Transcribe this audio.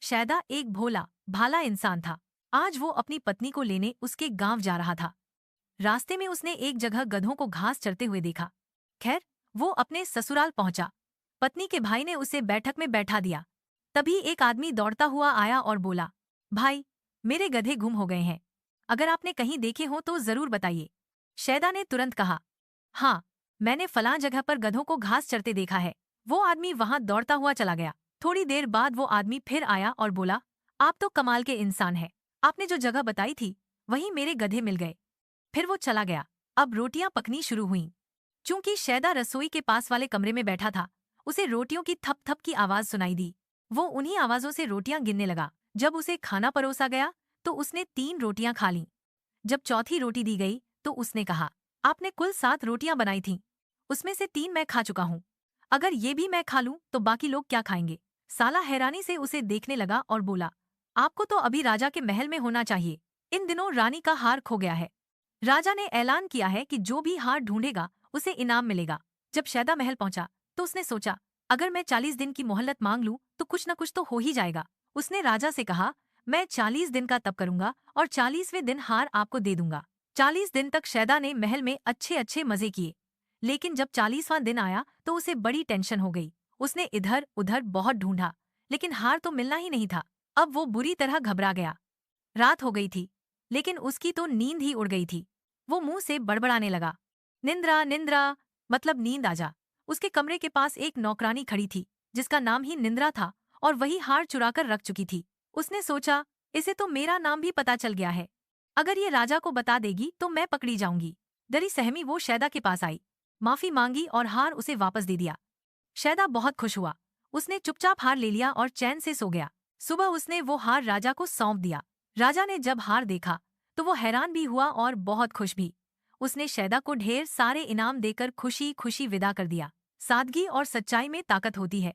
शैदा एक भोला भाला इंसान था। आज वो अपनी पत्नी को लेने उसके गांव जा रहा था। रास्ते में उसने एक जगह गधों को घास चरते हुए देखा। खैर, वो अपने ससुराल पहुंचा। पत्नी के भाई ने उसे बैठक में बैठा दिया। तभी एक आदमी दौड़ता हुआ आया और बोला, भाई, मेरे गधे गुम हो गए हैं। अगर आपने कहीं देखे हो तो जरूर बताइए। शैदा ने तुरंत कहा, हाँ, मैंने फलां जगह पर गधों को घास चरते देखा है। वो आदमी वहां दौड़ता हुआ चला गया। थोड़ी देर बाद वो आदमी फिर आया और बोला, आप तो कमाल के इंसान हैं। आपने जो जगह बताई थी वहीं मेरे गधे मिल गए। फिर वो चला गया। अब रोटियां पकनी शुरू हुईं। चूंकि शैदा रसोई के पास वाले कमरे में बैठा था, उसे रोटियों की थप थप की आवाज सुनाई दी। वो उन्हीं आवाजों से रोटियां गिनने लगा। जब उसे खाना परोसा गया तो उसने 3 रोटियां खा लीं। जब चौथी रोटी दी गई तो उसने कहा, आपने कुल 7 रोटियां बनाई थीं, उसमें से 3 मैं खा चुका हूं। अगर ये भी मैं खा लूं तो बाकी लोग क्या खाएंगे? साला हैरानी से उसे देखने लगा और बोला, आपको तो अभी राजा के महल में होना चाहिए। इन दिनों रानी का हार खो गया है। राजा ने ऐलान किया है कि जो भी हार ढूंढेगा उसे इनाम मिलेगा। जब शैदा महल पहुंचा तो उसने सोचा, अगर मैं 40 दिन की मोहलत मांग लूं तो कुछ न कुछ तो हो ही जाएगा। उसने राजा से कहा, मैं 40 दिन का तप करूंगा और 40वें दिन हार आपको दे दूंगा। 40 दिन तक शैदा ने महल में अच्छे अच्छे मजे किए। लेकिन जब 40वां दिन आया तो उसे बड़ी टेंशन हो गई। उसने इधर उधर बहुत ढूंढा, लेकिन हार तो मिलना ही नहीं था। अब वो बुरी तरह घबरा गया। रात हो गई थी, लेकिन उसकी तो नींद ही उड़ गई थी। वो मुंह से बड़बड़ाने लगा, निंद्रा निंद्रा, मतलब नींद आजा। उसके कमरे के पास एक नौकरानी खड़ी थी, जिसका नाम ही निंद्रा था और वही हार चुराकर रख चुकी थी। उसने सोचा, इसे तो मेरा नाम भी पता चल गया है। अगर ये राजा को बता देगी तो मैं पकड़ी जाऊंगी। डरी सहमी वो शैदा के पास आई, माफी मांगी और हार उसे वापस दे दिया। शैदा बहुत खुश हुआ। उसने चुपचाप हार ले लिया और चैन से सो गया। सुबह उसने वो हार राजा को सौंप दिया। राजा ने जब हार देखा तो वो हैरान भी हुआ और बहुत खुश भी। उसने शैदा को ढेर सारे इनाम देकर खुशी खुशी विदा कर दिया। सादगी और सच्चाई में ताकत होती है।